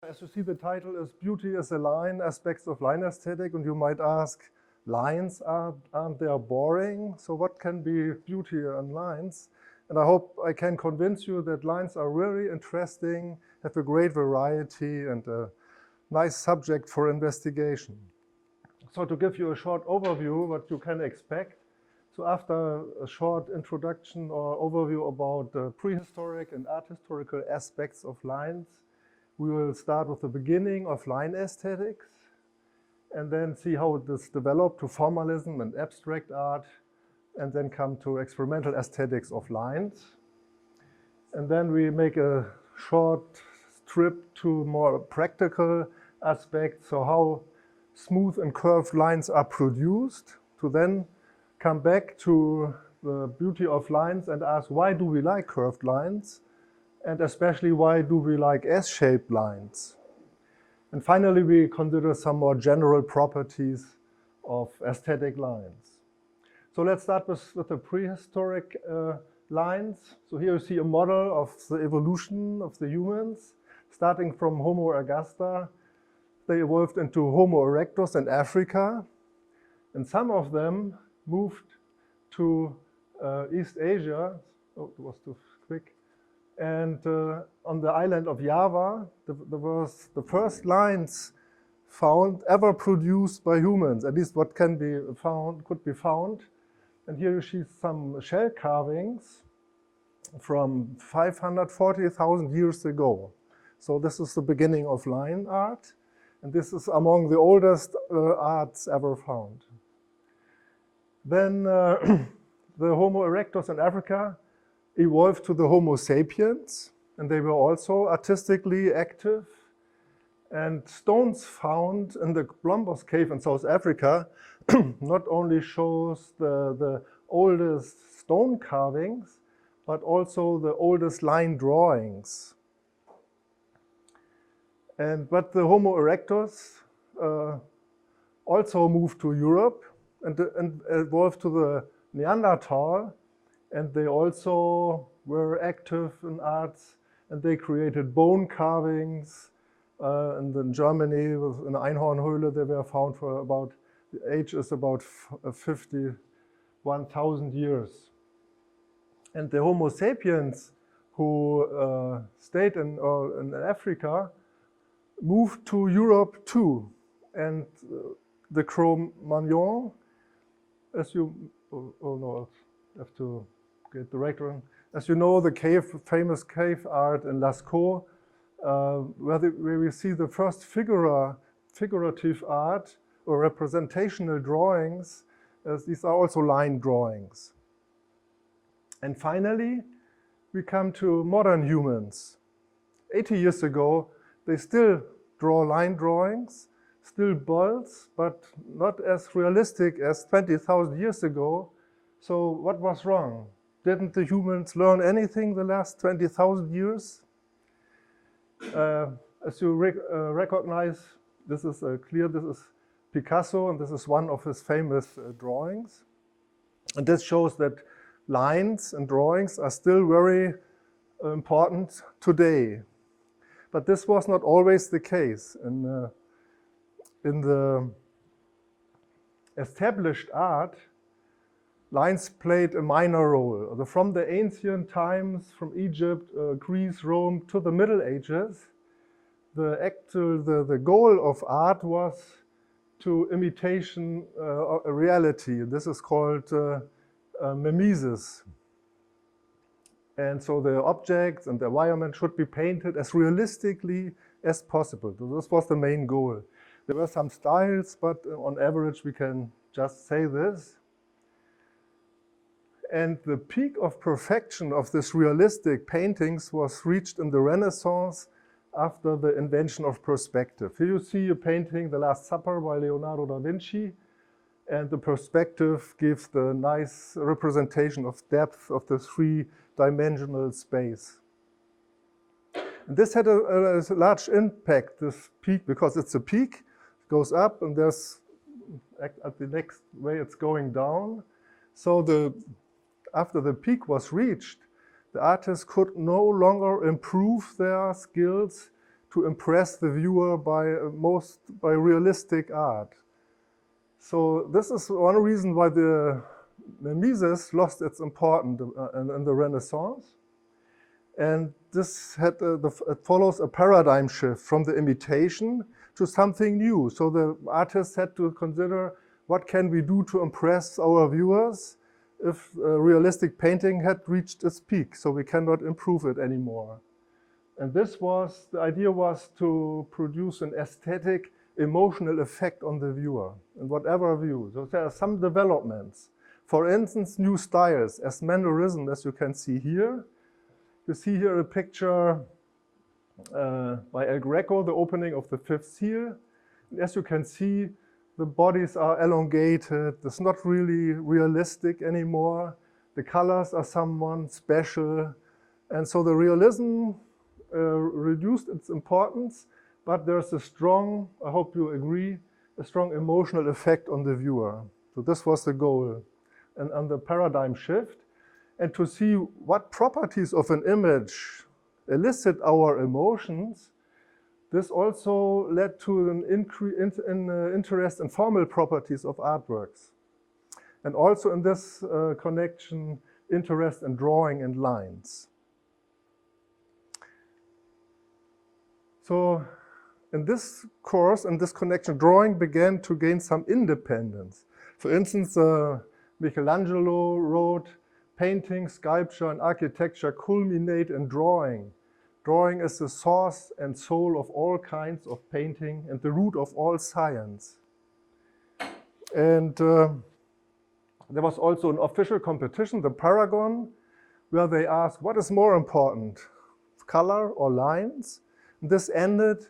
As you see, the title is Beauty is a Line, Aspects of Line Aesthetic, and you might ask, lines, aren't they boring? So what can be beauty in lines? And I hope I can convince you that lines are really interesting, have a great variety, and a nice subject for investigation. So to give you a short overview, what you can expect. So after a short introduction or overview about the prehistoric and art historical aspects of lines, we will start with the beginning of line aesthetics and then see how this developed to formalism and abstract art, and then come to experimental aesthetics of lines. And then we make a short trip to more practical aspects, so how smooth and curved lines are produced, to then come back to the beauty of lines and ask, why do we like curved lines? And especially, why do we like S-shaped lines? And finally, we consider some more general properties of aesthetic lines. So let's start with the prehistoric lines. So here you see a model of the evolution of the humans, starting from Homo ergaster. They evolved into Homo erectus in Africa, and some of them moved to East Asia. Oh, it was too quick. And on the island of Java, there was the first lines found ever produced by humans, at least what can be found, could be found. And here you see some shell carvings from 540,000 years ago. So this is the beginning of line art, and this is among the oldest arts ever found. Then the Homo erectus in Africa evolved to the Homo sapiens, and they were also artistically active. And stones found in the Blombos cave in South Africa not only shows the oldest stone carvings, but also the oldest line drawings. But the Homo erectus also moved to Europe and evolved to the Neanderthal, and they also were active in arts, and they created bone carvings. And in Germany, in Einhornhöhle, they were found for about, the age is about 51,000 years. And the Homo sapiens who stayed in Africa moved to Europe too. And the Cro-Magnon, as you, oh no, I have to get the right one. As you know, the famous cave art in Lascaux, where we see the first figurative art or representational drawings. These are also line drawings. And finally, we come to modern humans. 80 years ago, they still draw line drawings, still bulls, but not as realistic as 20,000 years ago. So what was wrong? Didn't the humans learn anything the last 20,000 years? As you recognize, this is clear, this is Picasso, and this is one of his famous drawings. And this shows that lines and drawings are still very important today. But this was not always the case. In the established art, lines played a minor role. From the ancient times, from Egypt, Greece, Rome, to the Middle Ages, the goal of art was to imitation a reality. This is called mimesis. And so the objects and the environment should be painted as realistically as possible. So this was the main goal. There were some styles, but on average we can just say this. And the peak of perfection of this realistic paintings was reached in the Renaissance after the invention of perspective. Here you see a painting, The Last Supper by Leonardo da Vinci, and the perspective gives the nice representation of depth of the three-dimensional space. And this had a large impact, this peak, because it's a peak, it goes up, and there's, at the next way it's going down. So after the peak was reached, the artists could no longer improve their skills to impress the viewer by realistic art. So this is one reason why the mimesis lost its importance in the Renaissance. And this it follows a paradigm shift from the imitation to something new. So the artists had to consider, what can we do to impress our viewers if realistic painting had reached its peak, so we cannot improve it anymore. And the idea was to produce an aesthetic, emotional effect on the viewer, in whatever view. So there are some developments. For instance, new styles, as mannerism, as you can see here. You see here a picture by El Greco, the opening of the fifth seal. And as you can see, the bodies are elongated. It's not really realistic anymore. The colors are somewhat special. And so the realism reduced its importance, but there's a strong, I hope you agree, a strong emotional effect on the viewer. So this was the goal. And on the paradigm shift, and to see what properties of an image elicit our emotions, this also led to an interest in formal properties of artworks. And also in this connection, interest in drawing and lines. So in this course, in this connection, drawing began to gain some independence. For instance, Michelangelo wrote, painting, sculpture, and architecture culminate in drawing. Drawing is the source and soul of all kinds of painting and the root of all science. And there was also an official competition, the Paragon, where they asked, what is more important, color or lines? And this ended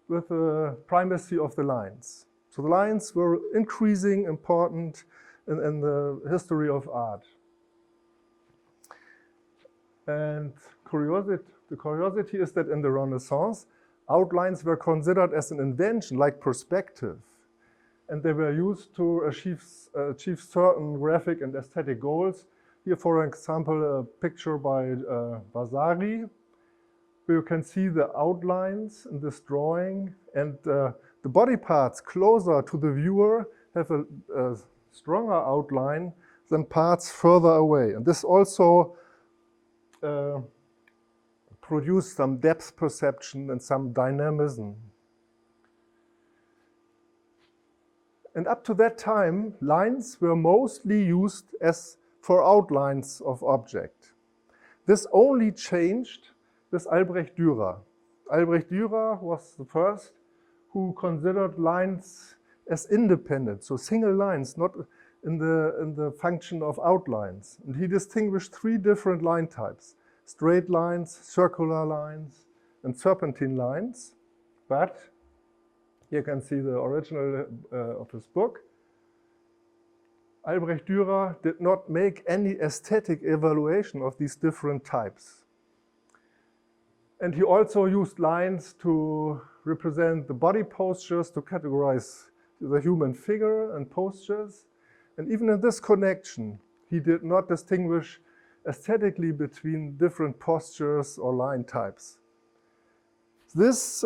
with the primacy of the lines. So the lines were increasing important in the history of art. And the curiosity is that in the Renaissance, outlines were considered as an invention, like perspective. And they were used to achieve certain graphic and aesthetic goals. Here, for example, a picture by Vasari, where you can see the outlines in this drawing. And the body parts closer to the viewer have a stronger outline than parts further away. And this also produced some depth perception and some dynamism. And up to that time, lines were mostly used as for outlines of object. This only changed with Albrecht Dürer. Albrecht Dürer was the first who considered lines as independent, so single lines, not in the function of outlines. And he distinguished three different line types: straight lines, circular lines, and serpentine lines. But here you can see the original of his book. Albrecht Dürer did not make any aesthetic evaluation of these different types. And he also used lines to represent the body postures, to categorize the human figure and postures. And even in this connection, he did not distinguish aesthetically between different postures or line types. This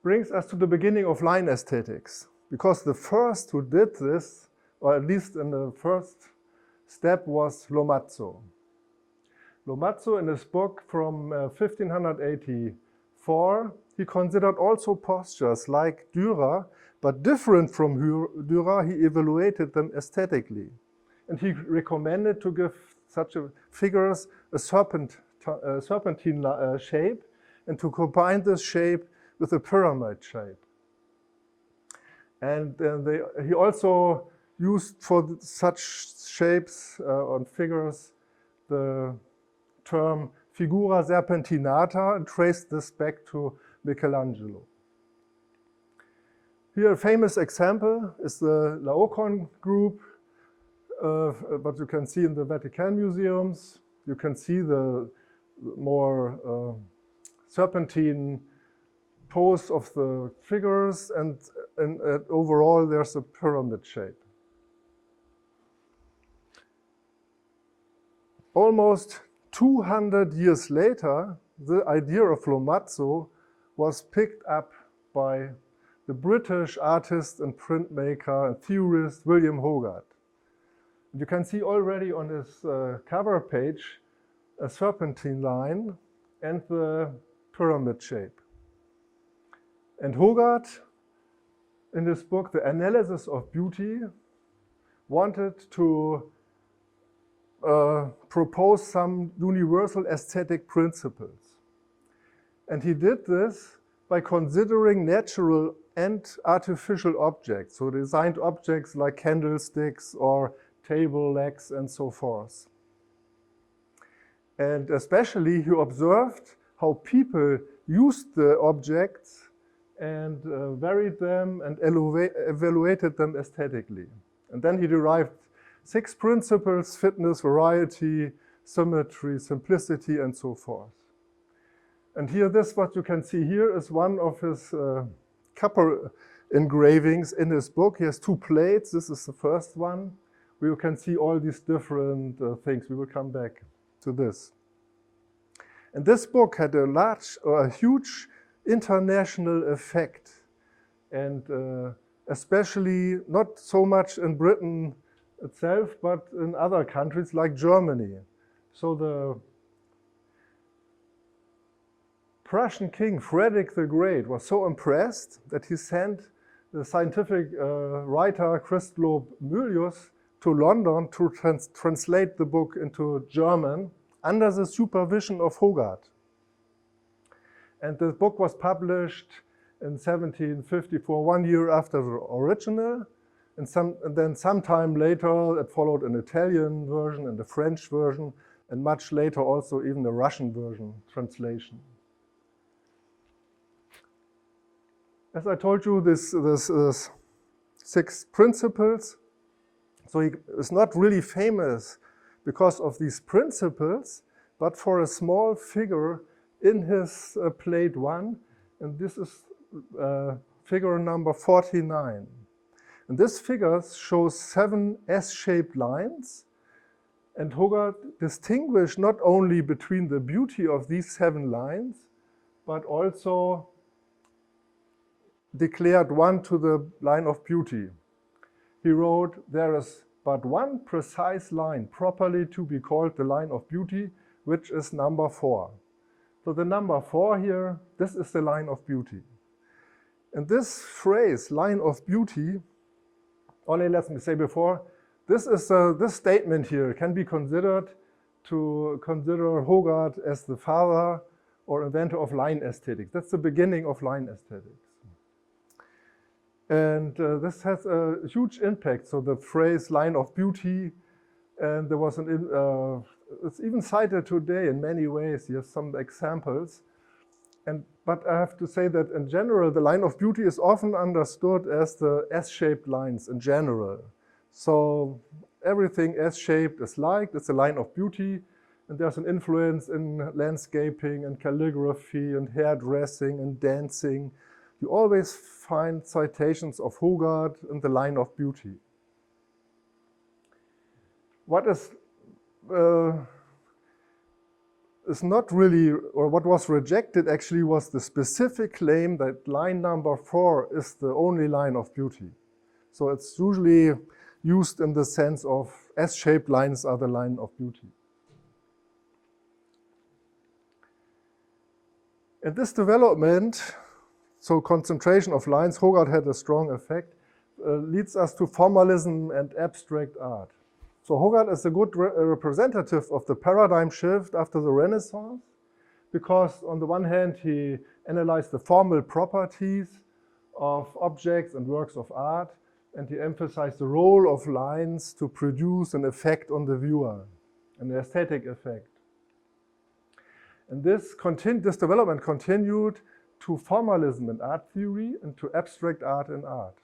brings us to the beginning of line aesthetics, because the first who did this, or at least in the first step, was Lomazzo. Lomazzo, in his book from 1584, he considered also postures like Dürer, but different from Dürer, he evaluated them aesthetically. And he recommended to give such figures a serpentine shape, and to combine this shape with a pyramid shape. And he also used for such shapes on figures the term figura serpentinata, and traced this back to Michelangelo. Here, a famous example is the Laocoon group, but you can see in the Vatican museums. You can see the more serpentine pose of the figures, and overall there's a pyramid shape. Almost 200 years later, the idea of Lomazzo was picked up by the British artist and printmaker and theorist William Hogarth. You can see already on this cover page a serpentine line and the pyramid shape. And Hogarth, in this book, The Analysis of Beauty, wanted to propose some universal aesthetic principles. And he did this by considering natural and artificial objects, so designed objects like candlesticks or table legs and so forth. And especially he observed how people used the objects and varied them and evaluated them aesthetically. And then he derived 6 principles: fitness, variety, symmetry, simplicity, and so forth. And here, what you can see here is one of his copper engravings in his book. He has 2 plates. This is the first one, where you can see all these different things. We will come back to this. And this book had a huge international effect, and especially not so much in Britain itself, but in other countries like Germany. So the Prussian king Frederick the Great was so impressed that he sent the scientific writer Christoph Mylius to London to translate the book into German under the supervision of Hogarth. And the book was published in 1754, 1 year after the original. And then sometime later, it followed an Italian version and a French version, and much later also even a Russian version translation. As I told you, this 6 principles. So he is not really famous because of these principles, but for a small figure in his plate 1, and this is figure number 49. And this figure shows 7 S-shaped lines, and Hogarth distinguished not only between the beauty of these 7 lines, but also declared one to the line of beauty. He wrote, "There is but one precise line properly to be called the line of beauty, which is number 4. So the number 4 here, this is the line of beauty. And this phrase, line of beauty, only let me say before, this statement here can be considered to consider Hogarth as the father or inventor of line aesthetics. That's the beginning of line aesthetics. And this has a huge impact. So the phrase line of beauty, and there was it's even cited today in many ways. Here's some examples. But I have to say that in general, the line of beauty is often understood as the S-shaped lines in general. So everything S-shaped is liked, it's a line of beauty. And there's an influence in landscaping and calligraphy and hairdressing and dancing. You always find citations of Hogarth in the line of beauty. What is not really, or what was rejected actually, was the specific claim that line number 4 is the only line of beauty. So it's usually used in the sense of S-shaped lines are the line of beauty. And this development, so concentration of lines, Hogarth had a strong effect, leads us to formalism and abstract art. So Hogarth is a good representative of the paradigm shift after the Renaissance, because on the one hand, he analyzed the formal properties of objects and works of art, and he emphasized the role of lines to produce an effect on the viewer, an aesthetic effect. And this development continued to formalism in art theory and to abstract art in art.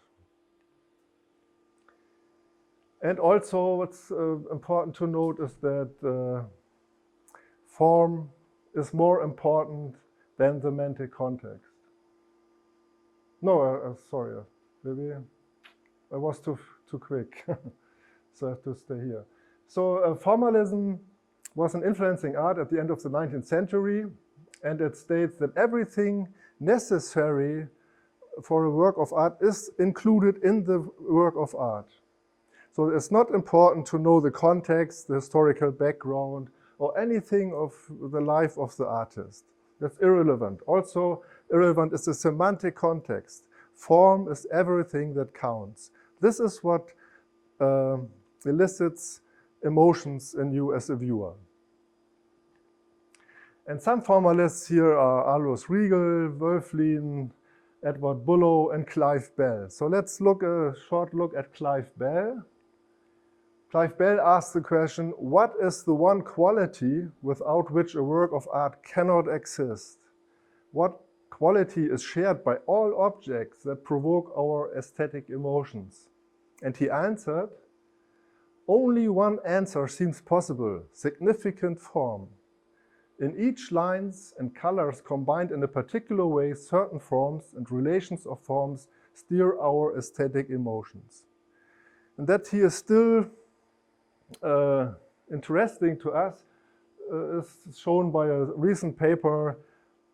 And also what's important to note is that form is more important than semantic context. No, sorry, maybe I was too quick, so I have to stay here. So formalism was an influencing art at the end of the 19th century, And it states that everything necessary for a work of art is included in the work of art. So it's not important to know the context, the historical background, or anything of the life of the artist. That's irrelevant. Also irrelevant is the semantic context. Form is everything that counts. This is what elicits emotions in you as a viewer. And some formalists here are Alois Riegel, Wölflin, Edward Bullough, and Clive Bell. So let's look a short look at Clive Bell. Clive Bell asked the question, what is the one quality without which a work of art cannot exist? What quality is shared by all objects that provoke our aesthetic emotions? And he answered, only one answer seems possible, significant form. In each lines and colors combined in a particular way, certain forms and relations of forms steer our aesthetic emotions. And that he is still interesting to us is shown by a recent paper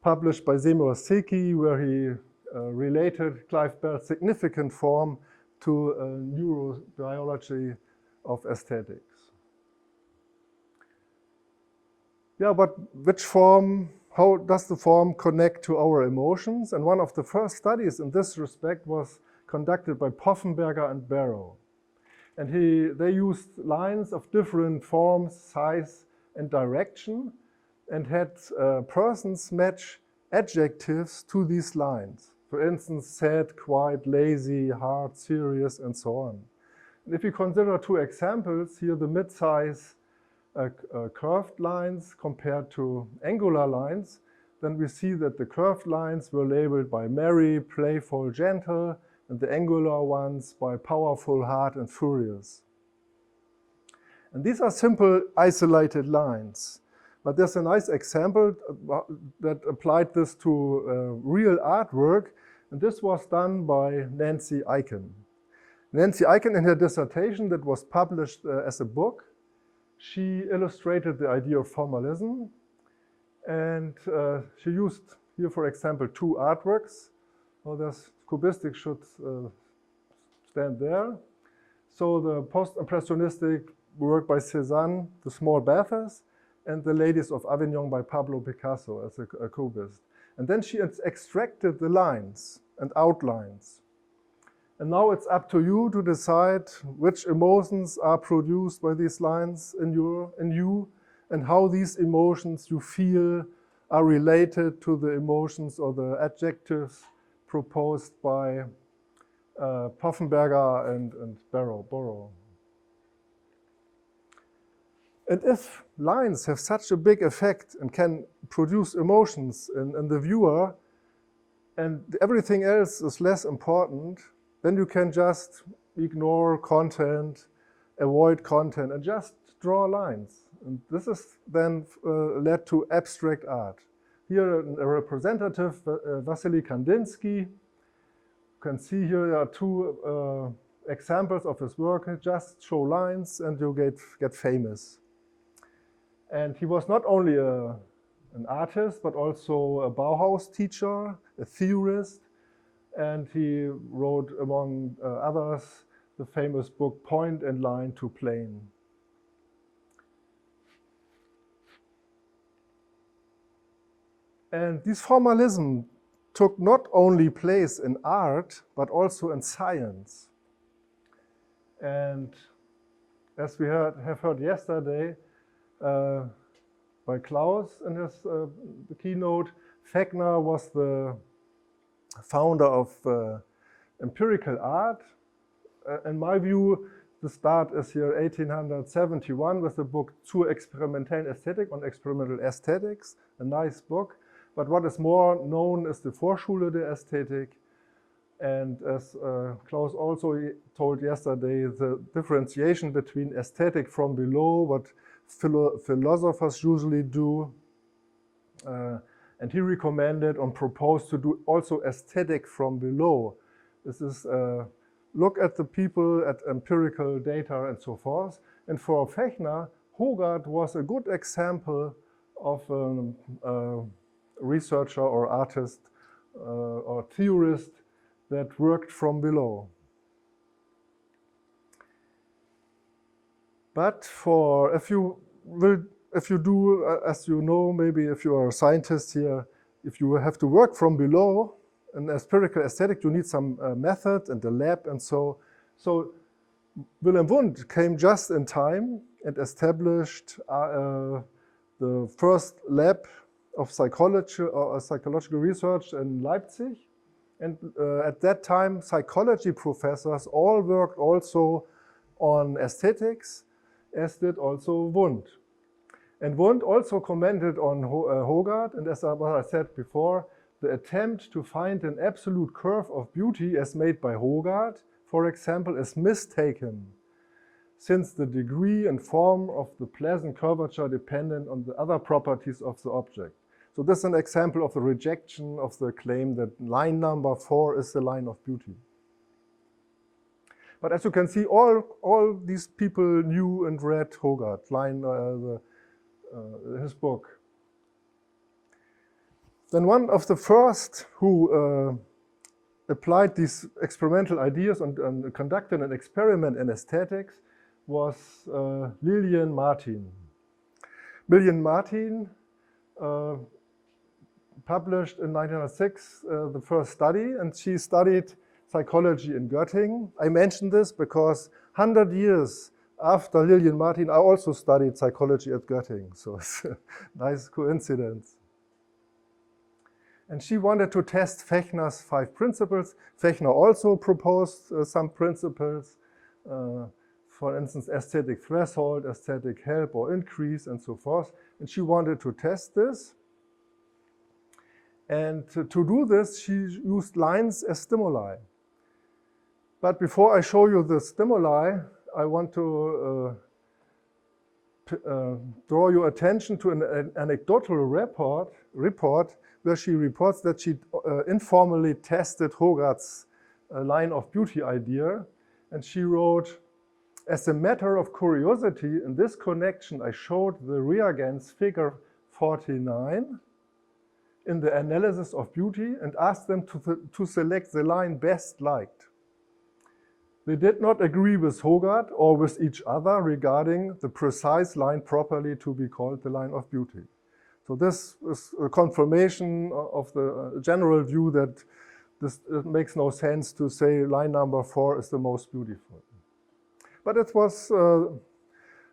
published by Seymour Seki, where he related Clive Bell's significant form to neurobiology of aesthetics. Yeah, but which form, how does the form connect to our emotions? And one of the first studies in this respect was conducted by Poffenberger and Barrow. And they used lines of different forms, size, and direction, and had persons match adjectives to these lines. For instance, sad, quiet, lazy, hard, serious, and so on. And if you consider two examples, here the mid-size curved lines compared to angular lines, then we see that the curved lines were labeled by merry, playful, gentle, and the angular ones by powerful, hard, and furious. And these are simple, isolated lines. But there's a nice example that applied this to real artwork, and this was done by Nancy Eichen. Nancy Eichen, in her dissertation that was published as a book, she illustrated the idea of formalism, and she used here, for example, two artworks. So there's Cubistic should stand there. So the post-impressionistic work by Cézanne, The Small Bathers, and The Ladies of Avignon by Pablo Picasso as a cubist. And then she extracted the lines and outlines. And now it's up to you to decide which emotions are produced by these lines in you, and how these emotions you feel are related to the emotions or the adjectives proposed by Poffenberger and Barrow. And if lines have such a big effect and can produce emotions in the viewer, and everything else is less important, then you can just ignore content, avoid content, and just draw lines. And this is then led to abstract art. Here, a representative, Wassily Kandinsky. You can see here there are two examples of his work. Just show lines and you get famous. And he was not only an artist, but also a Bauhaus teacher, a theorist, and he wrote, among others, the famous book Point and Line to Plane. And this formalism took not only place in art, but also in science. And as we have heard yesterday by Klaus in his the keynote, Fechner was the founder of empirical art. In my view, the start is here 1871 with the book Zur experimentellen Ästhetik on experimental aesthetics, a nice book. But what is more known is the Vorschule der Ästhetik. And as Klaus also told yesterday, the differentiation between aesthetic from below, what philosophers usually do. And he recommended and proposed to do also aesthetic from below. This is look at the people, at empirical data and so forth. And for Fechner, Hogarth was a good example of researcher or artist or theorist that worked from below. But if you do, as you know, maybe if you are a scientist here, if you have to work from below in empirical aesthetic, you need some method and a lab and so. So Wilhelm Wundt came just in time and established the first lab of psychology or psychological research in Leipzig. And at that time, psychology professors all worked also on aesthetics, as did also Wundt. And Wundt also commented on Hogarth, and as I said before, the attempt to find an absolute curve of beauty as made by Hogarth, for example, is mistaken, since the degree and form of the pleasant curvature dependent on the other properties of the object. So this is an example of the rejection of the claim that line number 4 is the line of beauty. But as you can see, all these people knew and read Hogarth, his book. Then one of the first who applied these experimental ideas and conducted an experiment in aesthetics was Lilian Martin. Lilian Martin published in 1906 the first study, and she studied psychology in Göttingen. I mention this because 100 years after Lilian Martin, I also studied psychology at Göttingen, so it's a nice coincidence. And she wanted to test Fechner's 5 principles. Fechner also proposed some principles, for instance, aesthetic threshold, aesthetic help or increase, and so forth. And she wanted to test this. And to do this, she used lines as stimuli. But before I show you the stimuli, I want to draw your attention to an anecdotal report where she reports that she informally tested Hogarth's line of beauty idea. And she wrote, as a matter of curiosity, in this connection, I showed the reagents figure 49 in the analysis of beauty and asked them to select the line best liked. They did not agree with Hogarth or with each other regarding the precise line properly to be called the line of beauty. So this is a confirmation of the general view that it makes no sense to say line number 4 is the most beautiful. But it was,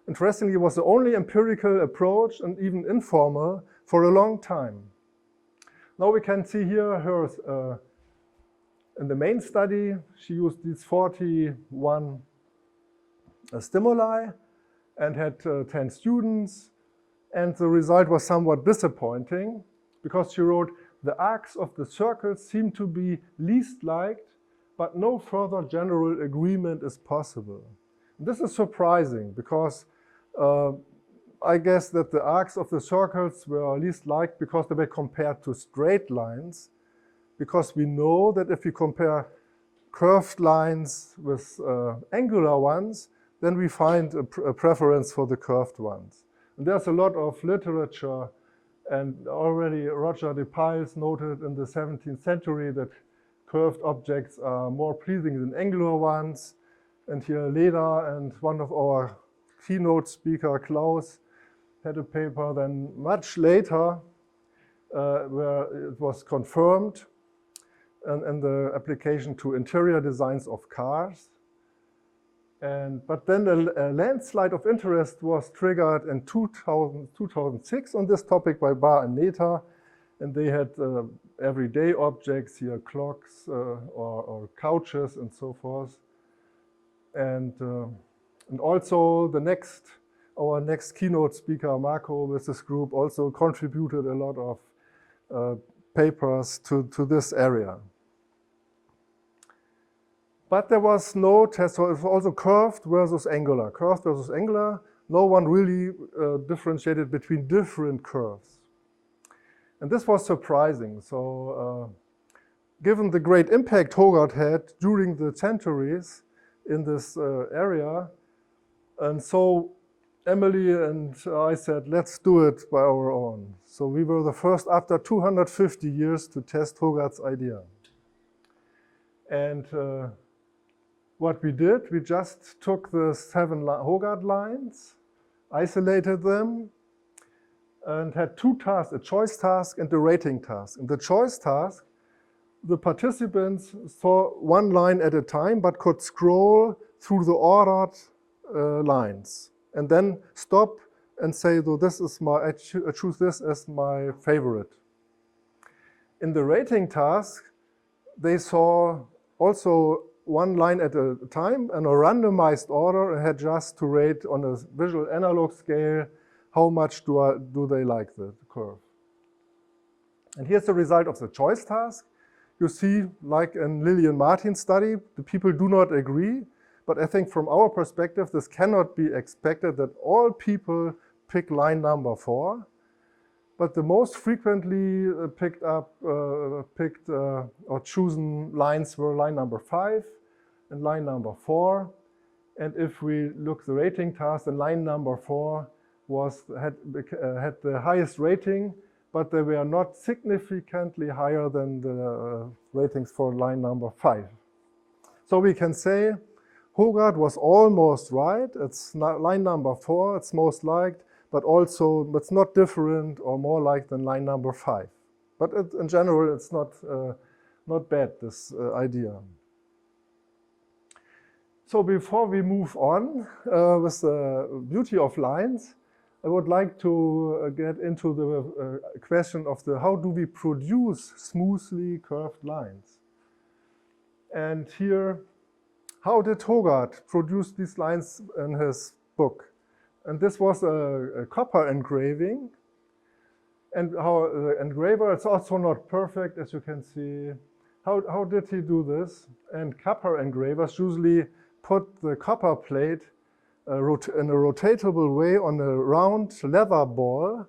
interestingly, it was the only empirical approach and even informal for a long time. Now we can see here her, in the main study, she used these 41 stimuli and had 10 students. And the result was somewhat disappointing because she wrote, the arcs of the circles seem to be least liked, but no further general agreement is possible. This is surprising because I guess that the arcs of the circles were least liked because they were compared to straight lines, because we know that if we compare curved lines with angular ones, then we find a preference for the curved ones. And there's a lot of literature, and already Roger de Piles noted in the 17th century that curved objects are more pleasing than angular ones. And here Leda and one of our keynote speaker, Klaus, had a paper then much later where it was confirmed in the application to interior designs of cars. But then a landslide of interest was triggered in 2006 on this topic by Barr and Neta. And they had everyday objects here, clocks or couches and so forth. And also our next keynote speaker, Marco, with this group, also contributed a lot of papers to this area. But there was no test, so it was also curved versus angular. Curved versus angular, no one really differentiated between different curves. And this was surprising. So given the great impact Hogarth had during the centuries in this area, and so Emily and I said, let's do it by our own. So we were the first, after 250 years, to test Hogarth's idea. And what we did, we just took the 7 Hogarth lines, isolated them, and had 2 tasks, a choice task and a rating task. In the choice task, the participants saw 1 line at a time, but could scroll through the ordered lines, and then stop and say, "So this is I choose this as my favorite." In the rating task, they saw also 1 line at a time and a randomized order, and had just to rate on a visual analog scale how much do they like the curve. And here's the result of the choice task. You see, like in Lillian Martin's study, the people do not agree. But I think from our perspective, this cannot be expected that all people pick line number 4. But the most frequently picked or chosen lines were line number 5 and line number 4. And if we look the rating task, then line number 4 had the highest rating, but they were not significantly higher than the ratings for line number 5. So we can say Hogarth was almost right. It's line number 4, it's most liked, but also it's not different or more liked than line number 5. But in general, it's not bad, this idea. So before we move on with the beauty of lines, I would like to get into the question of how do we produce smoothly curved lines? And here, how did Hogarth produce these lines in his book? And this was a copper engraving. And how the engraver, it's also not perfect, as you can see. How did he do this? And copper engravers usually put the copper plate in a rotatable way on a round leather ball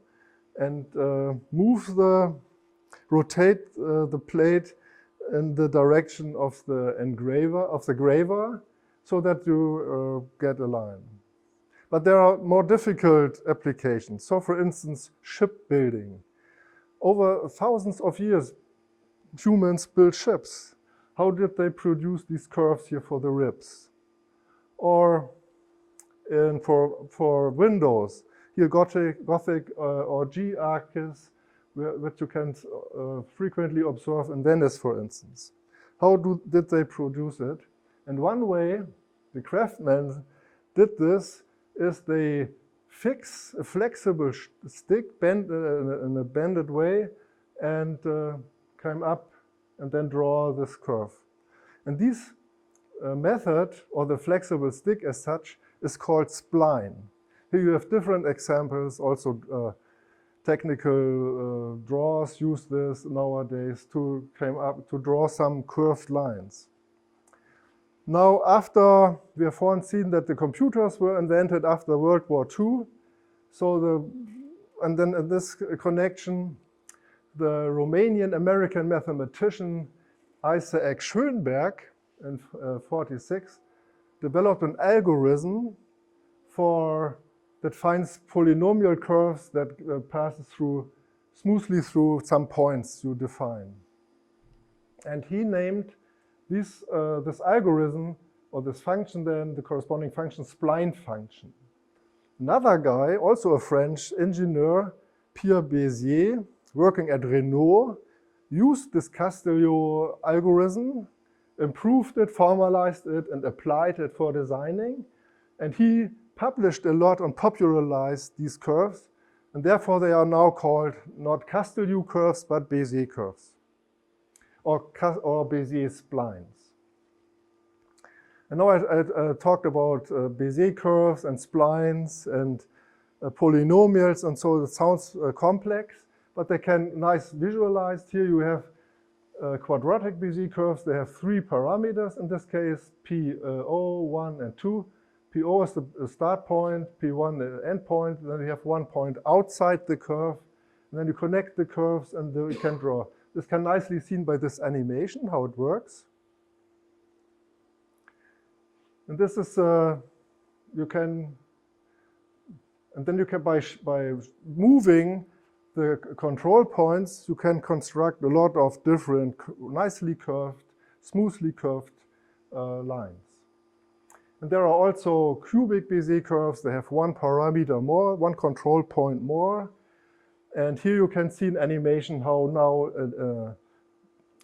and rotate the plate in the direction of the graver, so that you get a line. But there are more difficult applications. So for instance, shipbuilding. Over thousands of years, humans built ships. How did they produce these curves here for the ribs? Or for windows, here Gothic or G-arches, which you can frequently observe in Venice, for instance. How did they produce it? And one way the craftsmen did this is they fix a flexible stick bent in a bended way and climb up and then draw this curve. And this method, or the flexible stick as such, is called spline. Here you have different examples. Also technical drawers use this nowadays to climb up, to draw some curved lines. Now, after we have seen that the computers were invented after World War II, and then in this connection, the Romanian-American mathematician Isaac Schoenberg in 1946 developed an algorithm that finds polynomial curves that passes smoothly through some points you define. And he named this algorithm, or this function then, the corresponding function, spline function. Another guy, also a French engineer, Pierre Bézier, working at Renault, used this Castellier algorithm, improved it, formalized it, and applied it for designing. And he published a lot and popularized these curves. And therefore, they are now called not Castellier curves, but Bézier curves, or Bézier splines. And now I talked about Bézier curves and splines and polynomials, and so it sounds complex, but they can nice visualized. Here you have quadratic Bézier curves. They have 3 parameters in this case, PO, 1, and 2. PO is the start point, P1 the end point, then you have 1 point outside the curve, and then you connect the curves and you can draw. This can nicely be seen by this animation, how it works. And this is, you can And then you can, by moving the control points, you can construct a lot of different nicely curved, smoothly curved lines. And there are also cubic Bézier curves. They have one parameter more, one control point more. And here you can see in animation how now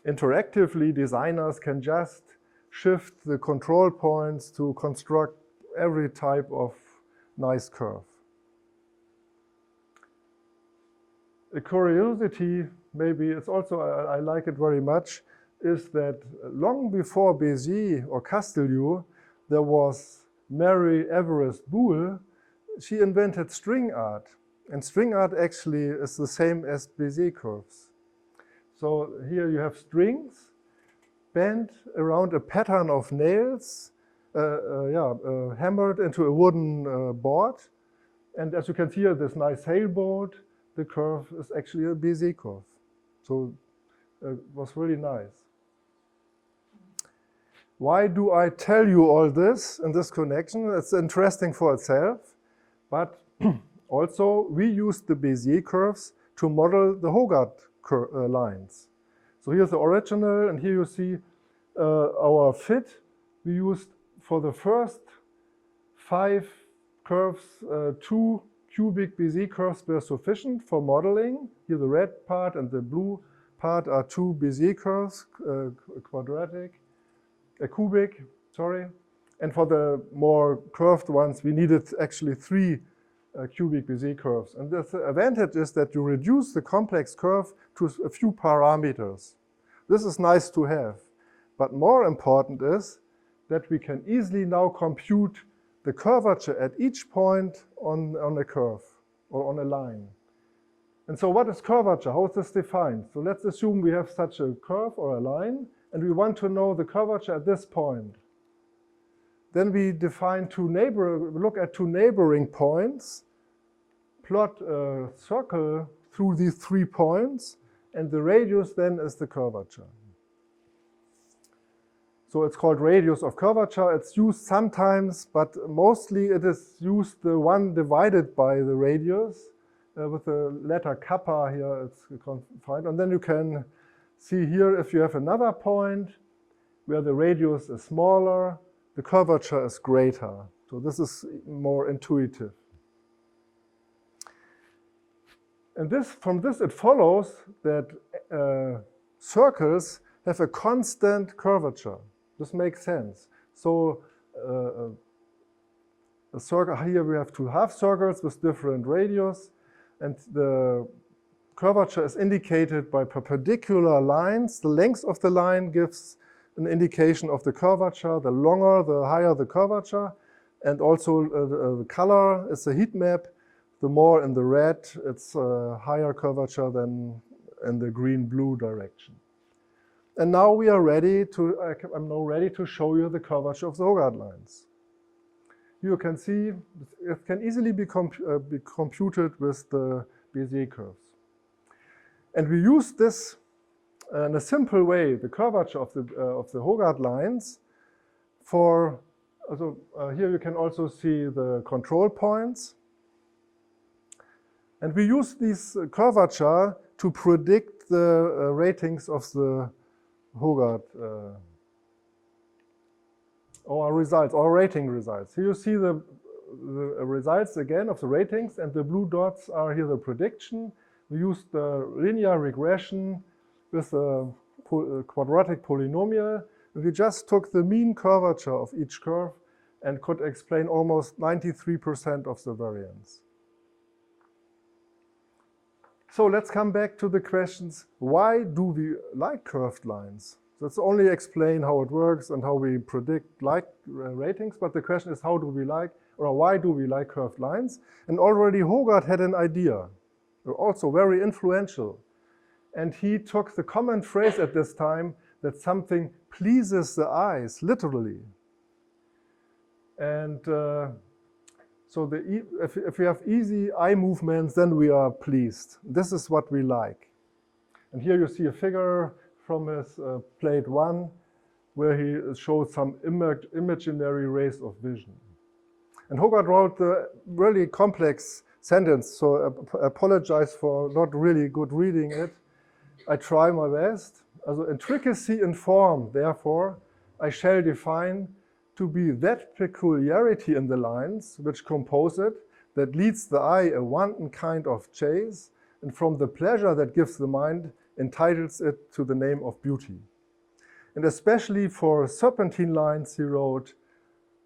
interactively designers can just shift the control points to construct every type of nice curve. A curiosity, maybe it's also, I like it very much, is that long before Bézier or Casteleu, there was Mary Everest Boole. She invented string art. And string art actually is the same as Bézier curves. So here you have strings bent around a pattern of nails, hammered into a wooden board. And as you can see here, this nice sailboat, the curve is actually a Bézier curve. So it was really nice. Why do I tell you all this in this connection? It's interesting for itself, but also we used the Bézier curves to model the Hogarth lines. So here's the original, and here you see our fit. We used for the first 5 curves, 2 cubic Bézier curves were sufficient for modeling. Here the red part and the blue part are 2 Bézier curves, cubic, sorry. And for the more curved ones, we needed actually 3 cubic Bézier curves. And the advantage is that you reduce the complex curve to a few parameters. This is nice to have. But more important is that we can easily now compute the curvature at each point on a curve or on a line. And so what is curvature? How is this defined? So let's assume we have such a curve or a line, and we want to know the curvature at this point. Then we define look at 2 neighboring points, plot a circle through these 3 points, and the radius then is the curvature. So it's called radius of curvature. It's used sometimes, but mostly it is used the one divided by the radius with the letter kappa here, it's confined. And then you can see here, if you have another point where the radius is smaller, the curvature is greater. So this is more intuitive. And from this it follows that circles have a constant curvature. This makes sense. So a circle, here we have 2 half circles with different radius, and the curvature is indicated by perpendicular lines. The length of the line gives an indication of the curvature. The longer, the higher the curvature. And also the color is a heat map. The more in the red, it's a higher curvature than in the green-blue direction. And now we are ready I'm now ready to show you the curvature of the Hogarth lines. You can see it can easily be computed with the Bézier curves. And we use this in a simple way, the curvature of the Hogarth lines for, here you can also see the control points. And we use this curvature to predict the ratings of the Hogarth, or results, or rating results. Here you see the results again of the ratings, and the blue dots are here the prediction. We used the linear regression with a quadratic polynomial. We just took the mean curvature of each curve and could explain almost 93% of the variance. So let's come back to the questions. Why do we like curved lines? Let's only explain how it works and how we predict ratings, but the question is how do we like, or why do we like curved lines? And already Hogarth had an idea, also very influential. And he took the common phrase at this time that something pleases the eyes, literally. And so if we have easy eye movements, then we are pleased. This is what we like. And here you see a figure from his plate 1, where he showed some imaginary rays of vision. And Hogarth wrote the really complex sentence, so I apologize for not really good reading it. I try my best. Also, intricacy in form, therefore, I shall define to be that peculiarity in the lines which compose it, that leads the eye a wanton kind of chase, and from the pleasure that gives the mind, entitles it to the name of beauty. And especially for serpentine lines, he wrote,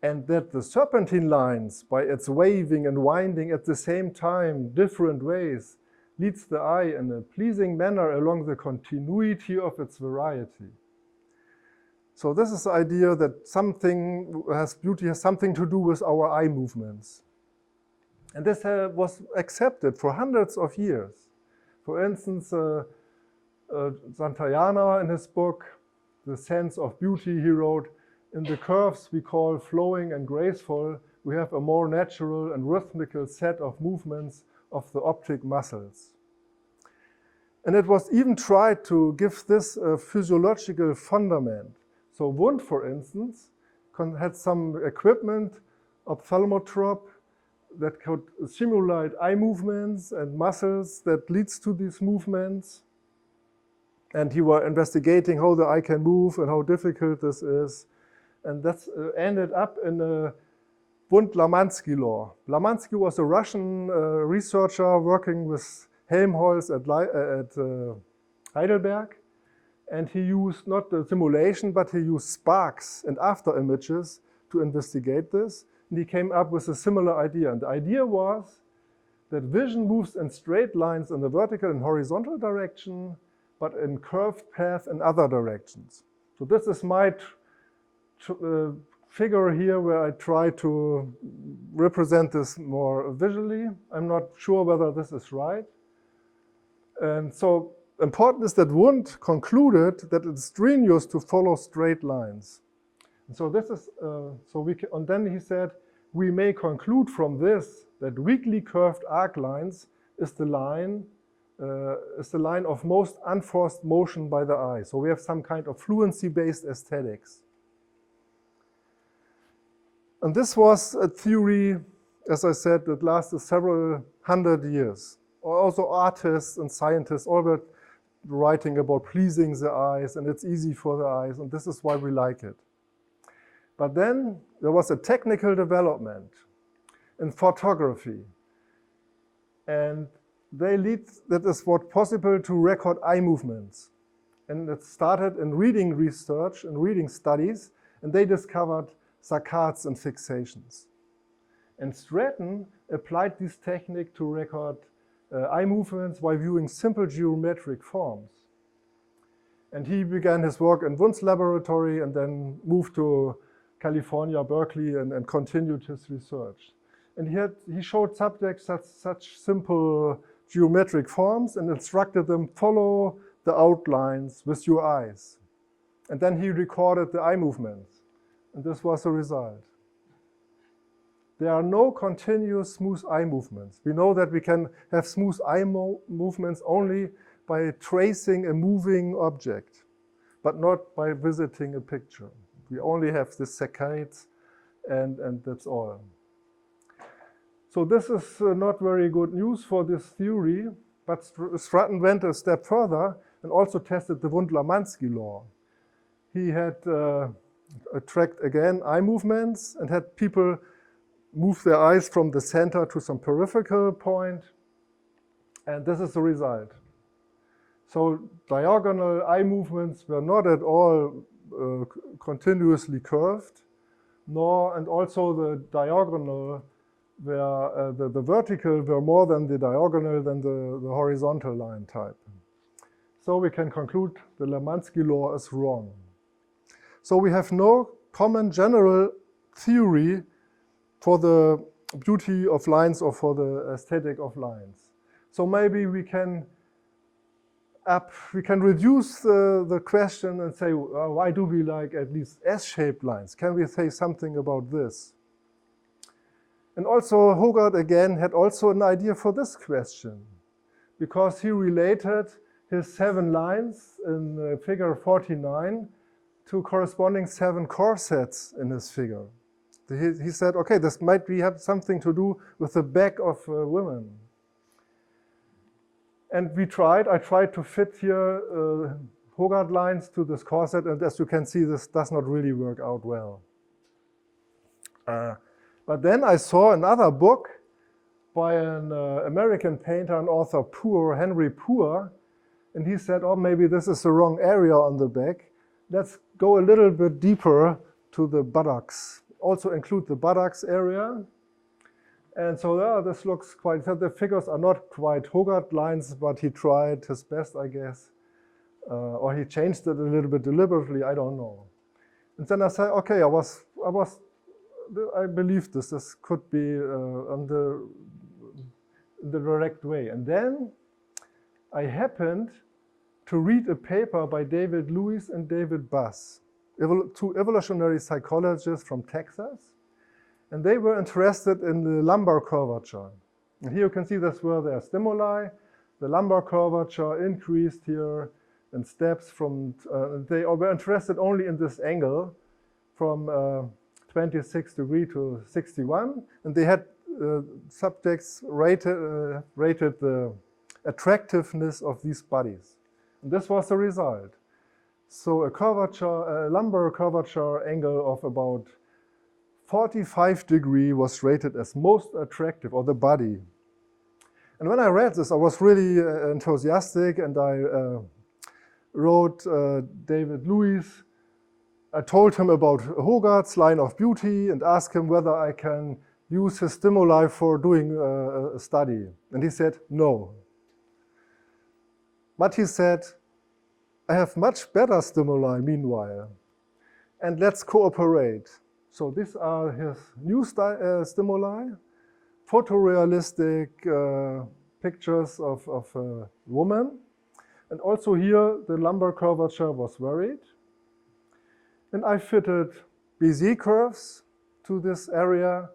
and that the serpentine lines, by its waving and winding at the same time different ways, leads the eye in a pleasing manner along the continuity of its variety. So this is the idea that beauty has something to do with our eye movements. And this was accepted for hundreds of years. For instance, Santayana in his book, The Sense of Beauty, he wrote, in the curves we call flowing and graceful, we have a more natural and rhythmical set of movements of the optic muscles. And it was even tried to give this a physiological fundament. So Wundt, for instance, had some equipment, ophthalmotrope, that could simulate eye movements and muscles that leads to these movements. And he was investigating how the eye can move and how difficult this is. And that ended up in a Wundt-Lamansky law. Lamansky was a Russian researcher working with Helmholtz at Heidelberg. And he used not the simulation, but he used sparks and after images to investigate this. And he came up with a similar idea. And the idea was that vision moves in straight lines in the vertical and horizontal direction, but in curved paths in other directions. So this is my figure here where I try to represent this more visually. I'm not sure whether this is right. And so important is that Wundt concluded that it's strenuous to follow straight lines. And so this is, and then he said, we may conclude from this that weakly curved arc lines is the line of most unforced motion by the eye. So we have some kind of fluency-based aesthetics. And this was a theory, as I said, that lasted several hundred years. Also artists and scientists all were writing about pleasing the eyes, and it's easy for the eyes, and this is why we like it. But then there was a technical development in photography. And that is what possible to record eye movements. And it started in reading research and reading studies, and they discovered saccades and fixations. And Stratton applied this technique to record eye movements while viewing simple geometric forms. And he began his work in Wundt's laboratory and then moved to California, Berkeley, and continued his research. And he showed subjects such simple geometric forms and instructed them follow the outlines with your eyes. And then he recorded the eye movements. And this was the result. There are no continuous smooth eye movements. We know that we can have smooth eye movements only by tracing a moving object, but not by visiting a picture. We only have the saccades, and that's all. So this is not very good news for this theory, but Stratton went a step further and also tested the Wundt-Lamansky law. He had tracked again eye movements and had people move their eyes from the center to some peripheral point, and this is the result. So diagonal eye movements were not at all continuously curved, and also the diagonal were, the vertical were more than the diagonal than the horizontal line type. So we can conclude the Lamansky law is wrong. So we have no common general theory for the beauty of lines or for the aesthetic of lines. So maybe we can reduce the question and say, why do we like at least S-shaped lines? Can we say something about this? And also Hogarth again had also an idea for this question, because he related his 7 lines in figure 49 to corresponding 7 corsets in his figure. He said, okay, this might have something to do with the back of women. And I tried to fit here Hogarth lines to this corset, and as you can see, this does not really work out well. But then I saw another book by an American painter and author, Henry Poor, and he said, oh, maybe this is the wrong area on the back. Let's go a little bit deeper to the buttocks. Also include the buttocks area. And so this looks quite, the figures are not quite Hogarth lines, but he tried his best, I guess. Or he changed it a little bit deliberately, I don't know. And then I said, okay, I believe this could be in the direct way. And then I happened to read a paper by David Lewis and David Buss, two evolutionary psychologists from Texas. And they were interested in the lumbar curvature. And here you can see that's where there are stimuli. The lumbar curvature increased here in steps from, they were interested only in this angle from 26 degrees to 61. And they had subjects rated the attractiveness of these bodies. And this was the result. So a lumbar curvature angle of about 45 degrees was rated as most attractive, or the body. And when I read this, I was really enthusiastic, and I wrote David Lewis. I told him about Hogarth's line of beauty and asked him whether I can use his stimuli for doing a study. And he said, no. But he said, I have much better stimuli meanwhile, and let's cooperate. So these are his new stimuli, photorealistic pictures of a woman. And also here, the lumbar curvature was varied. And I fitted Bézier curves to this area,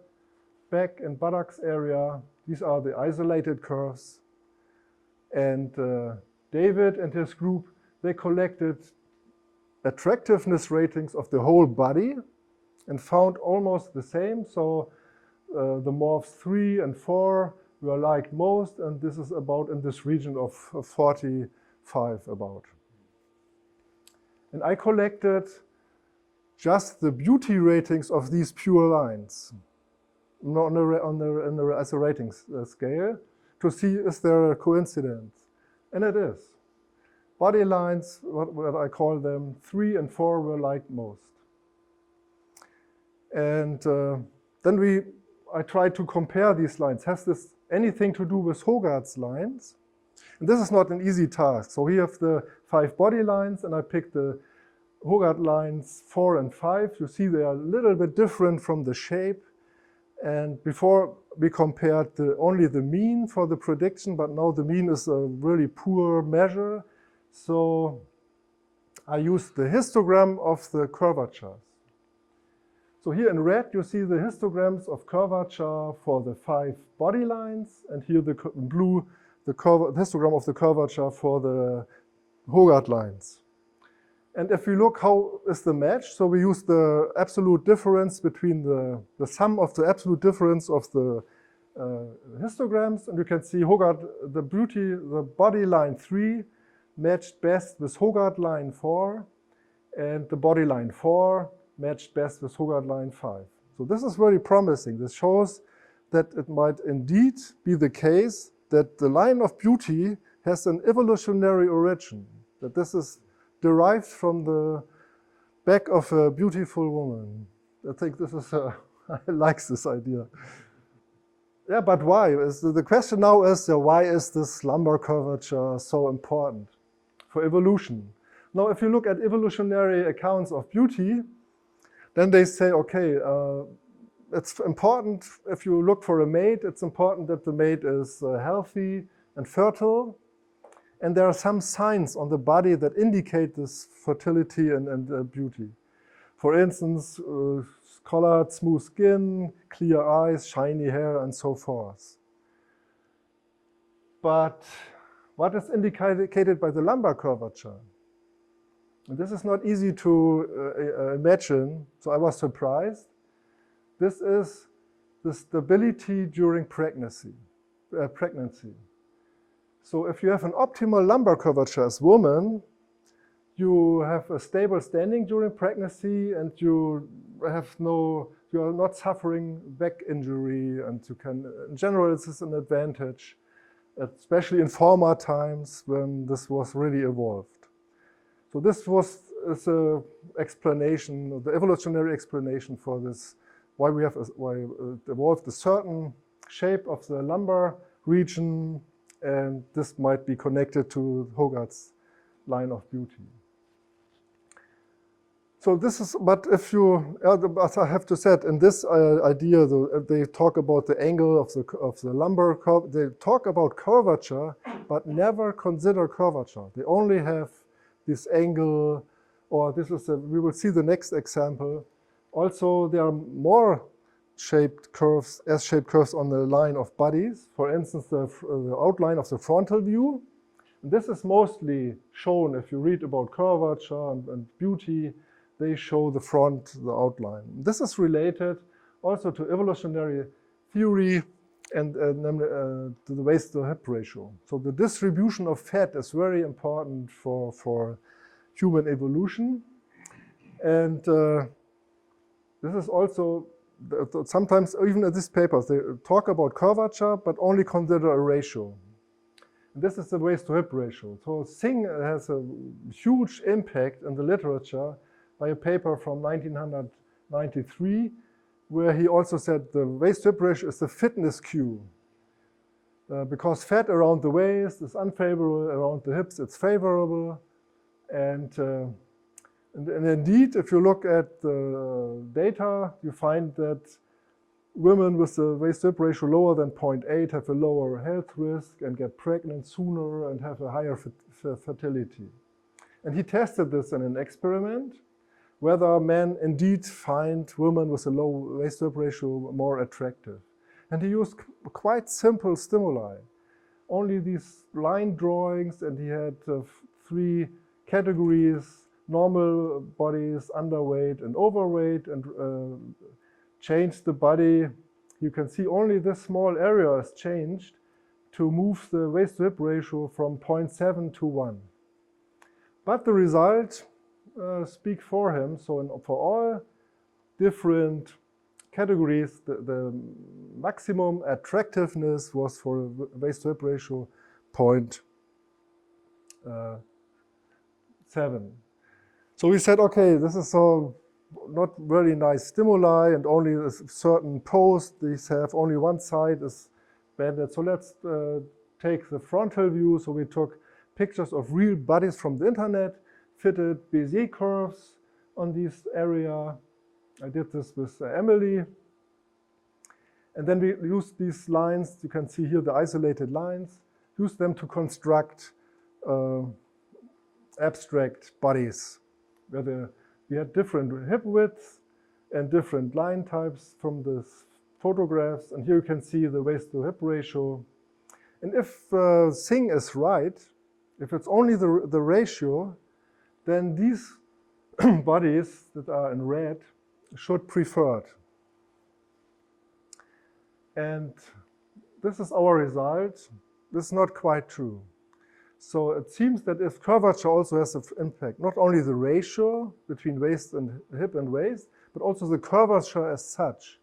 back and buttocks area. These are the isolated curves. And David and his group, they collected attractiveness ratings of the whole body and found almost the same. So the morphs 3 and 4 were liked most, and this is about in this region of 45 about. And I collected just the beauty ratings of these pure lines as a ratings scale to see is there a coincidence. And it is. Body lines, what I call them, 3 and 4 were liked most. And then I tried to compare these lines. Has this anything to do with Hogarth's lines? And this is not an easy task. So we have the 5 body lines, and I picked the Hogarth lines 4 and 5. You see they are a little bit different from the shape. And before we compared only the mean for the prediction, but now the mean is a really poor measure. So I used the histogram of the curvatures. So here in red, you see the histograms of curvature for the 5 body lines, and here in blue, the histogram of the curvature for the Hogarth lines. And if we look how is the match, so we use the absolute difference between the sum of the absolute difference of the histograms, and you can see Hogarth, the body line 3 matched best with Hogarth line 4, and the body line 4 matched best with Hogarth line 5. So this is very promising. This shows that it might indeed be the case that the line of beauty has an evolutionary origin, that this is derived from the back of a beautiful woman. I think this is, I like this idea. Yeah, but why? The question now is, why is this lumbar curvature so important for evolution? Now, if you look at evolutionary accounts of beauty, then they say, okay, it's important, if you look for a mate, it's important that the mate is healthy and fertile. And there are some signs on the body that indicate this fertility and beauty. For instance, colored, smooth skin, clear eyes, shiny hair, and so forth. But what is indicated by the lumbar curvature? And this is not easy to imagine, so I was surprised. this is the stability during pregnancy. So if you have an optimal lumbar curvature as woman, you have a stable standing during pregnancy, and you are not suffering back injury, and you can, in general, this is an advantage, especially in former times when this was really evolved. So this is a explanation, the evolutionary explanation for this, why it evolved a certain shape of the lumbar region, and this might be connected to Hogarth's line of beauty. So this is, but if you, as I have to say, in this idea, they talk about the angle of the lumbar curve. They talk about curvature, but never consider curvature. They only have this angle, or this is we will see the next example. Also, there are more shaped curves, S-shaped curves on the line of bodies. For instance, the outline of the frontal view. And this is mostly shown if you read about curvature and beauty. They show the outline. This is related also to evolutionary theory and to the waist-to-hip ratio. So the distribution of fat is very important for human evolution. And this is also, sometimes even in these papers, they talk about curvature, but only consider a ratio. And this is the waist-to-hip ratio. So Singh has a huge impact in the literature by a paper from 1993, where he also said the waist-to-hip ratio is the fitness cue. Because fat around the waist is unfavorable, around the hips it's favorable. And indeed, if you look at the data, you find that women with the waist-to-hip ratio lower than 0.8 have a lower health risk and get pregnant sooner and have a higher fertility. And he tested this in an experiment, whether men indeed find women with a low waist-to-hip ratio more attractive. And he used quite simple stimuli, only these line drawings, and he had 3 categories: normal bodies, underweight, and overweight, and changed the body. You can see only this small area is changed to move the waist-to-hip ratio from 0.7 to 1. But the result speak for him. So for all different categories, the maximum attractiveness was for waist-to-hip ratio 0.7. So we said, okay, this is so not really nice stimuli, and only a certain pose these have, only one side is bended. So let's take the frontal view. So we took pictures of real bodies from the internet, fitted Bézier curves on this area. I did this with Emily. And then we used these lines, you can see here the isolated lines, used them to construct abstract bodies, where we had different hip widths and different line types from the photographs. And here you can see the waist-to-hip ratio. And if Singh is right, if it's only the ratio, then these bodies that are in red should preferred. And this is our result. This is not quite true. So it seems that if curvature also has an impact, not only the ratio between waist and hip and waist, but also the curvature as such.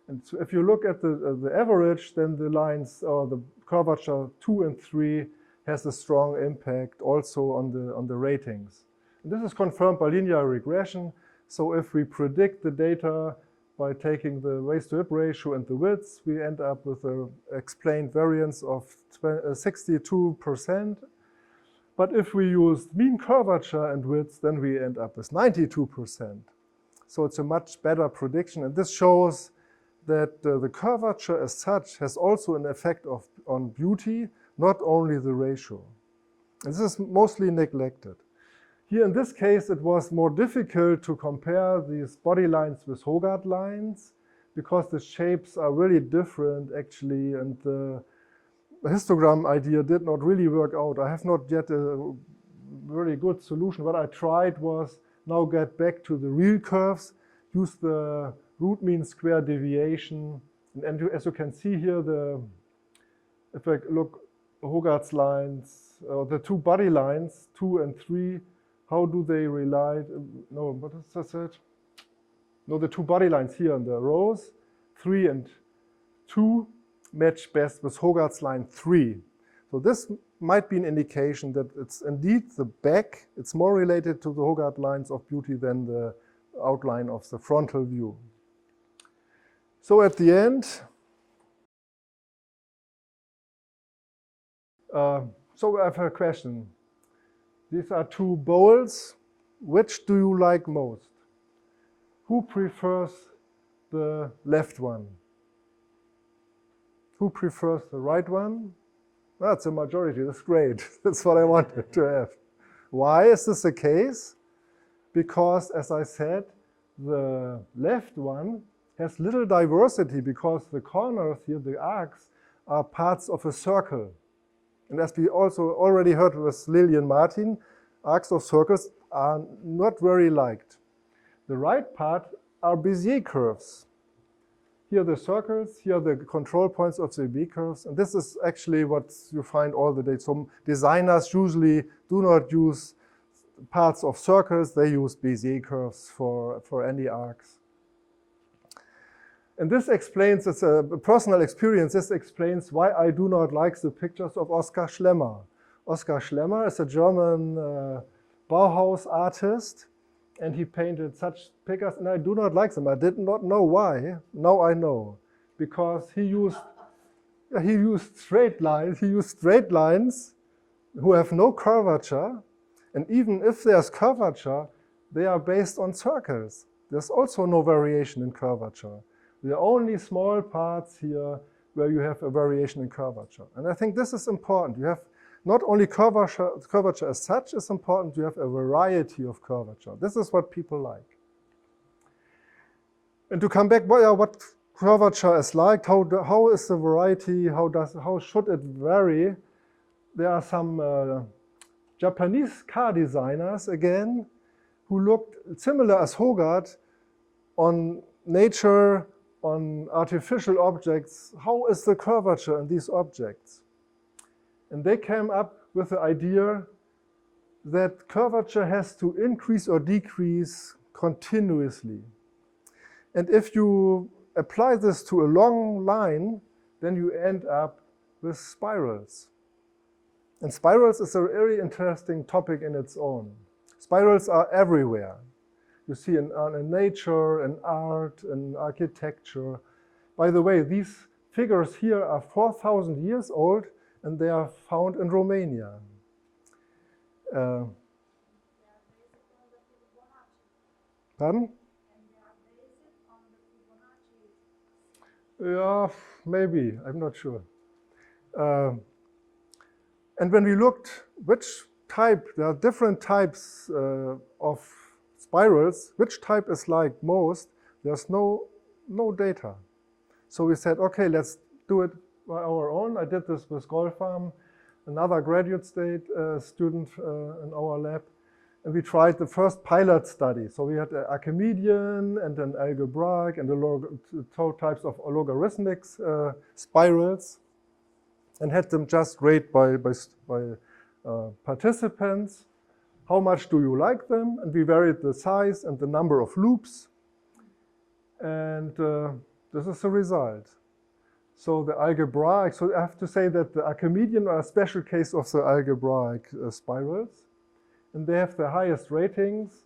And so if you look at the average, then the lines, or the curvature 2 and 3, has a strong impact also on the ratings. And this is confirmed by linear regression. So if we predict the data by taking the waist-to-hip ratio and the widths, we end up with an explained variance of 62%. But if we use mean curvature and widths, then we end up with 92%. So it's a much better prediction. And this shows that the curvature as such has also an effect on beauty, not only the ratio. And this is mostly neglected. Here in this case, it was more difficult to compare these body lines with Hogarth lines, because the shapes are really different actually, and the histogram idea did not really work out. I have not yet a really good solution. What I tried was now get back to the real curves, use the root mean square deviation. And as you can see here, if I look Hogarth's lines, the two body lines, 2 and 3, how do they relate? No, what is that? No, the two body lines here in the rows, 3 and 2, match best with Hogarth's line 3. So this might be an indication that it's indeed the back. It's more related to the Hogarth lines of beauty than the outline of the frontal view. So at the end, so I have a question. These are two bowls. Which do you like most? Who prefers the left one? Who prefers the right one? That's a majority. That's great. That's what I wanted to have. Why is this the case? Because, as I said, the left one has little diversity because the corners here, the arcs, are parts of a circle. And as we also already heard with Lily and Martin, arcs of circles are not very liked. The right part are Bézier curves. Here are the circles, here are the control points of the Bézier curves, and this is actually what you find all the day. So designers usually do not use parts of circles, they use Bézier curves for any arcs. And this explains, it's a personal experience, this explains why I do not like the pictures of Oskar Schlemmer. Oskar Schlemmer is a German Bauhaus artist, and he painted such pictures, and I do not like them. I did not know why. Now I know, because he used straight lines. He used straight lines who have no curvature, and even if there's curvature, they are based on circles. There's also no variation in curvature. There are only small parts here where you have a variation in curvature, and I think this is important. You have not only curvature as such is important, you have a variety of curvature. This is what people like. And to come back, what curvature is like, how is the variety, how should it vary? There are some Japanese car designers, again, who looked similar as Hogarth on nature, on artificial objects. How is the curvature in these objects? And they came up with the idea that curvature has to increase or decrease continuously. And if you apply this to a long line, then you end up with spirals. And spirals is a very interesting topic in its own. Spirals are everywhere. You see in nature, in art, in architecture. By the way, these figures here are 4,000 years old, and they are found in Romania. Pardon? Yeah, maybe, I'm not sure. And when we looked which type, there are different types of spirals, which type is liked most, there's no data. So we said, okay, let's do it by our own. I did this with Golfarm, another graduate student in our lab, and we tried the first pilot study. So we had an Archimedean and an algebraic and two types of logarithmic spirals, and had them just rated by participants. How much do you like them? And we varied the size and the number of loops, and this is the result. So the algebraic, so I have to say that the Archimedean are a special case of the algebraic spirals, and they have the highest ratings,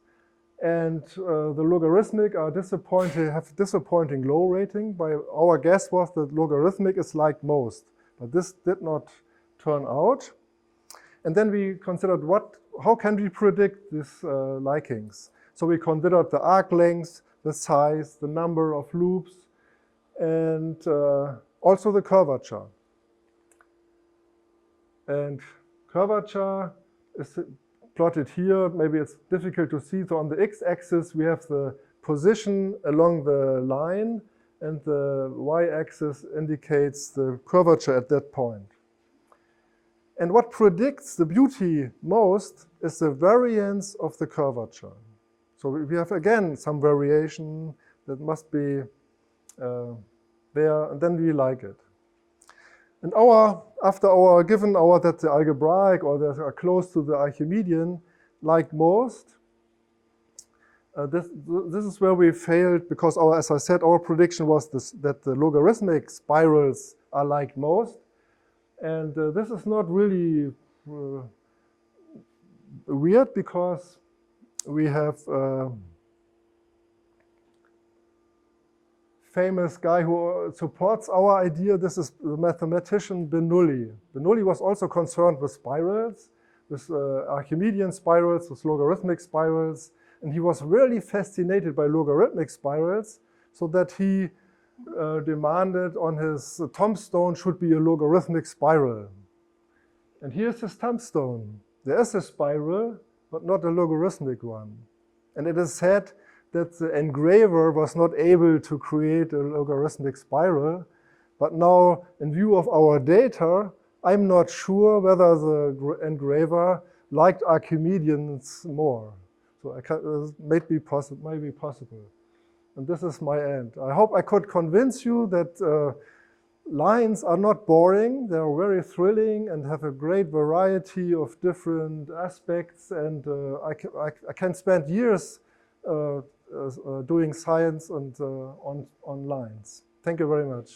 and the logarithmic are have disappointing low rating. By our guess was that logarithmic is liked most, but this did not turn out. And then we considered how can we predict these likings? So we considered the arc length, the size, the number of loops, and also the curvature. And curvature is plotted here. Maybe it's difficult to see. So on the x-axis, we have the position along the line, and the y-axis indicates the curvature at that point. And what predicts the beauty most is the variance of the curvature. So we have, again, some variation. That must be there, and then we like it. And given that the algebraic or they are close to the Archimedean, like most, this is where we failed because, as I said, our prediction was that the logarithmic spirals are like most. And this is not really weird because we have a famous guy who supports our idea. This is the mathematician Bernoulli. Bernoulli was also concerned with spirals, with Archimedean spirals, with logarithmic spirals. And he was really fascinated by logarithmic spirals, so that he demanded on his tombstone should be a logarithmic spiral. And here's his tombstone. There is a spiral, but not a logarithmic one. And it is said that the engraver was not able to create a logarithmic spiral. But now, in view of our data, I'm not sure whether the engraver liked Archimedeans more. So it may be possible. And this is my end. I hope I could convince you that lines are not boring. They are very thrilling and have a great variety of different aspects. And I can spend years doing science and on lines. Thank you very much.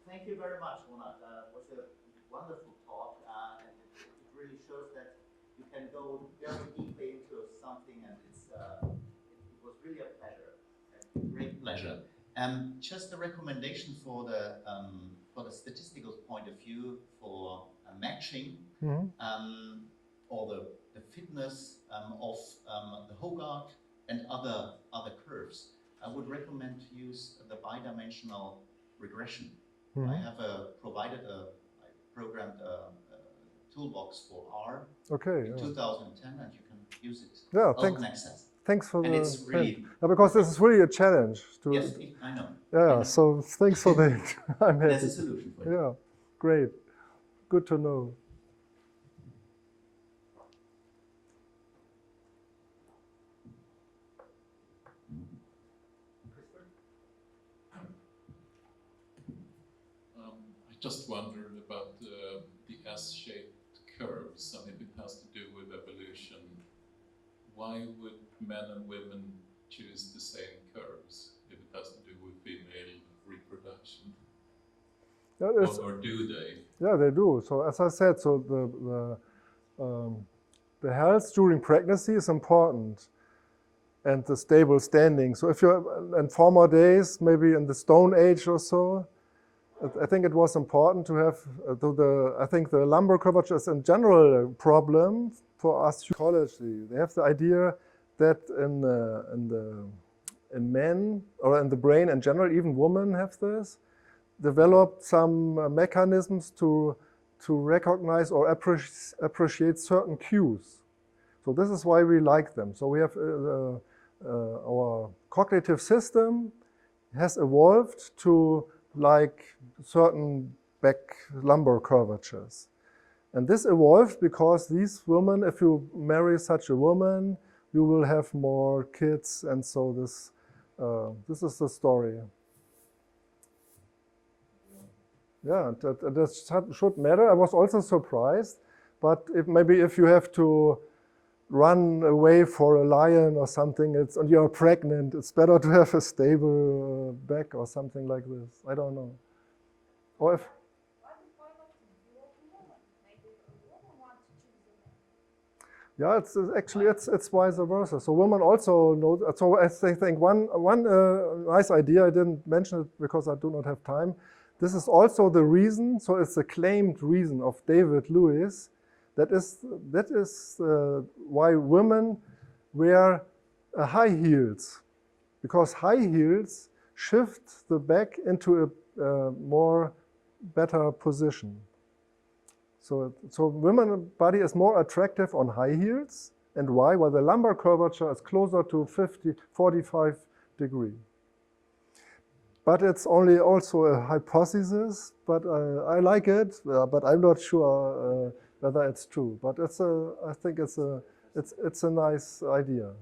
Thank you very much, Ronald. It was a wonderful talk, and it really shows that you can go very deeply into something, and it was really a pleasure, a great pleasure. Just a recommendation for the statistical point of view for matching or the fitness of the Hogarth and other curves. I would recommend to use the bidimensional regression. I have I programmed a toolbox for R in 2010, and you can use it. Yeah, thanks for the it's really because this is really a challenge. Yes, I know. Yeah, so thanks for that. I'm happy. There's a solution for it. Yeah, great. Good to know. Just wondered about the S-shaped curves, and if it has to do with evolution. Why would men and women choose the same curves if it has to do with female reproduction? Yeah, or do they? Yeah, they do. So as I said, so the health during pregnancy is important, and the stable standing. So if you're in former days, maybe in the Stone Age or so, I think it was important to have I think the lumbar curvature is in general a problem for us psychology. They have the idea that in men or in the brain in general, even women have this, developed some mechanisms to recognize or appreciate certain cues. So this is why we like them. So we have our cognitive system has evolved to like certain back lumbar curvatures. And this evolved because these women, if you marry such a woman, you will have more kids, and so this is the story. Yeah, that should matter. I was also surprised, but maybe if you have to run away for a lion or something, and you're pregnant, it's better to have a stable back or something like this. I don't know. Or if yeah, it's actually it's vice versa. So women also know. So I think one nice idea, I didn't mention it because I do not have time. This is also the reason. So it's a claimed reason of David Lewis. That is why women wear high heels, because high heels shift the back into a more better position. So women's body is more attractive on high heels. And why? Well, the lumbar curvature is closer to 45 degrees. But it's only also a hypothesis, but I like it, but I'm not sure whether it's true. But I think it's a nice idea.